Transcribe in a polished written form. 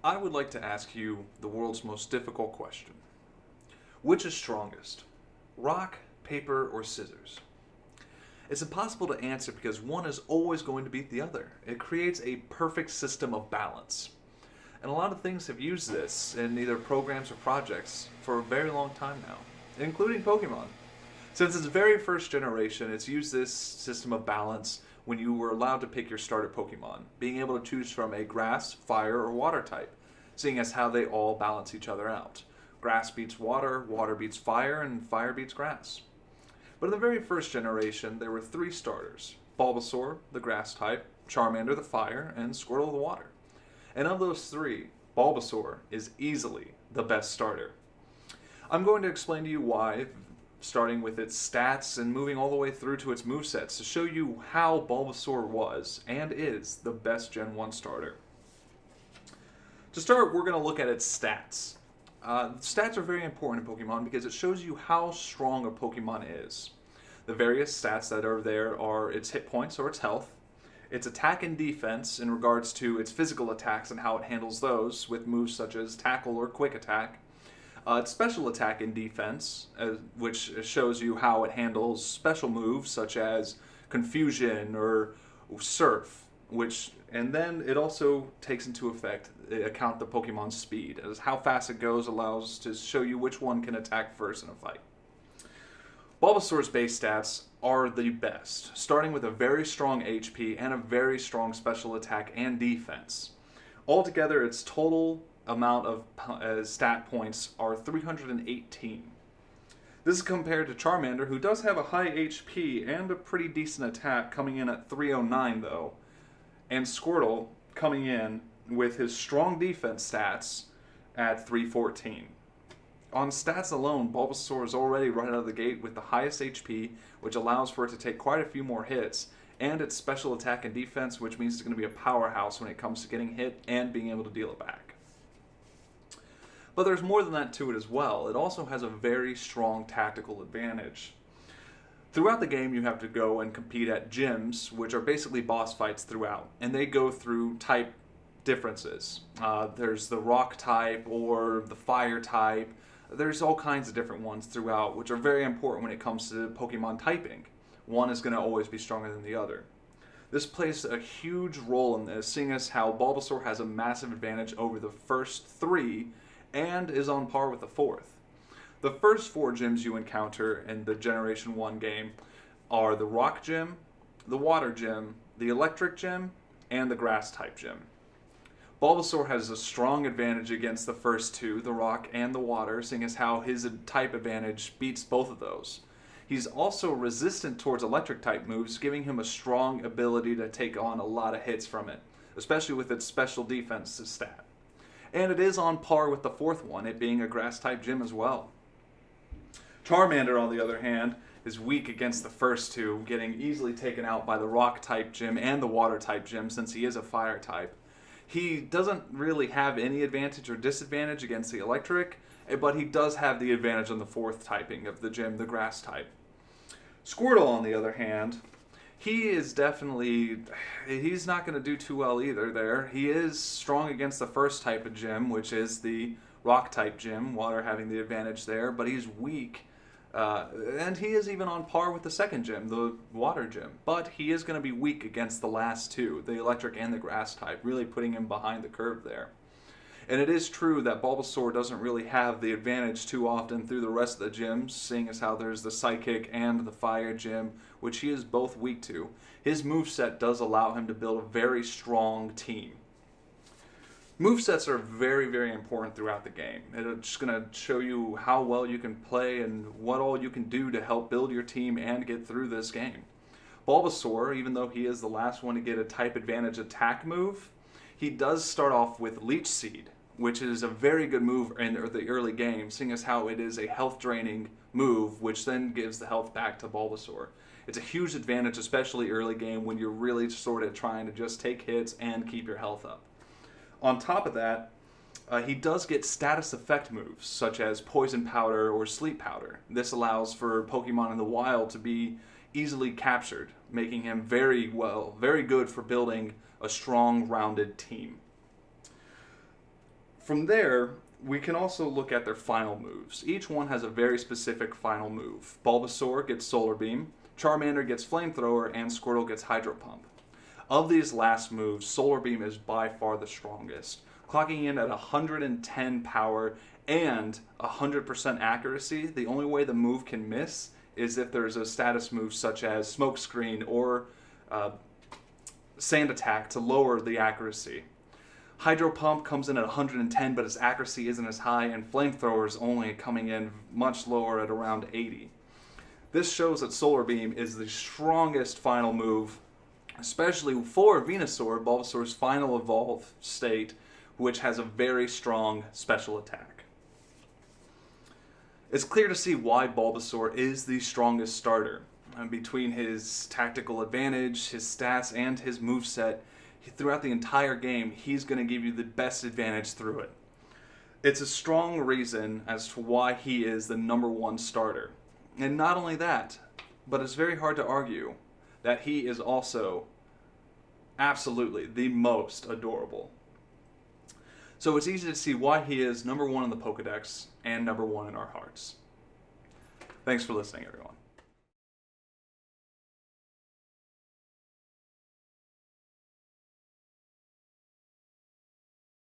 I would like to ask you the world's most difficult question. Which is strongest? Rock, paper, or scissors? It's impossible to answer because one is always going to beat the other. It creates a perfect system of balance. And a lot of things have used this in either programs or projects for a very long time now, including Pokemon. Since its very first generation, it's used this system of balance when you were allowed to pick your starter Pokemon, being able to choose from a grass, fire, or water type, seeing as how they all balance each other out. Grass beats water, water beats fire, and fire beats grass. But in the very first generation, there were three starters: Bulbasaur, the grass type, Charmander, the fire, and Squirtle, the water. And of those three, Bulbasaur is easily the best starter. I'm going to explain to you why, starting with its stats and moving all the way through to its movesets to show you how Bulbasaur was and is the best Gen 1 starter. To start, we're going to look at its stats. Stats are very important in Pokemon because it shows you how strong a Pokemon is. The various stats that are there are its hit points or its health, its attack and defense in regards to its physical attacks and how it handles those with moves such as tackle or quick attack, its special attack and defense, which shows you how it handles special moves such as confusion or surf, and then it also takes into account the Pokemon's speed, as how fast it goes allows to show you which one can attack first in a fight. Bulbasaur's base stats are the best, starting with a very strong HP and a very strong special attack and defense. Altogether, its total amount of stat points are 318. This is compared to Charmander, who does have a high HP and a pretty decent attack, coming in at 309 though, and Squirtle coming in with his strong defense stats at 314. On stats alone, Bulbasaur is already right out of the gate with the highest HP, which allows for it to take quite a few more hits, and its special attack and defense, which means it's going to be a powerhouse when it comes to getting hit and being able to deal it back. But there's more than that to it as well. It also has a very strong tactical advantage. Throughout the game, you have to go and compete at gyms, which are basically boss fights throughout, and they go through type differences. There's the rock type or the fire type. There's all kinds of different ones throughout, which are very important when it comes to Pokemon typing. One is going to always be stronger than the other. This plays a huge role in this, seeing as how Bulbasaur has a massive advantage over the first three and is on par with the fourth. The first four gyms you encounter in the Generation 1 game are the Rock Gym, the Water Gym, the Electric Gym, and the Grass type gym. Bulbasaur has a strong advantage against the first two, the Rock and the Water, seeing as how his type advantage beats both of those. He's also resistant towards Electric type moves, giving him a strong ability to take on a lot of hits from it, especially with its special defense stat. And it is on par with the fourth one, it being a Grass type gym as well. Charmander, on the other hand, is weak against the first two, getting easily taken out by the Rock type gym and the Water type gym since he is a Fire type. He doesn't really have any advantage or disadvantage against the Electric, but he does have the advantage on the fourth typing of the gym, the Grass type. Squirtle, on the other hand, he's not going to do too well either there. He is strong against the first type of gym, which is the Rock type gym, Water having the advantage there, but he's weak. And he is even on par with the second gym, the Water gym. But he is going to be weak against the last two, the Electric and the Grass type, really putting him behind the curve there. And it is true that Bulbasaur doesn't really have the advantage too often through the rest of the gyms, seeing as how there's the Psychic and the Fire gym, which he is both weak to. His moveset does allow him to build a very strong team. Movesets are very, very important throughout the game. It's just going to show you how well you can play and what all you can do to help build your team and get through this game. Bulbasaur, even though he is the last one to get a type advantage attack move, he does start off with Leech Seed, which is a very good move in the early game, seeing as how it is a health draining move, which then gives the health back to Bulbasaur. It's a huge advantage, especially early game, when you're really sort of trying to just take hits and keep your health up. On top of that, he does get status effect moves, such as Poison Powder or Sleep Powder. This allows for Pokemon in the wild to be easily captured, making him very good for building a strong, rounded team. From there, we can also look at their final moves. Each one has a very specific final move. Bulbasaur gets Solar Beam, Charmander gets Flamethrower, and Squirtle gets Hydro Pump. Of these last moves, Solar Beam is by far the strongest, clocking in at 110 power and 100% accuracy. The only way the move can miss is if there's a status move such as Smoke Screen or Sand Attack to lower the accuracy. Hydro Pump comes in at 110, but its accuracy isn't as high, and Flamethrower is only coming in much lower at around 80. This shows that Solar Beam is the strongest final move, especially for Venusaur, Bulbasaur's final evolved state, which has a very strong special attack. It's clear to see why Bulbasaur is the strongest starter. And between his tactical advantage, his stats, and his moveset, throughout the entire game, he's going to give you the best advantage through it. It's a strong reason as to why he is the number one starter. And not only that, but it's very hard to argue that he is also absolutely the most adorable. So it's easy to see why he is number one in the Pokedex and number one in our hearts. Thanks for listening, everyone.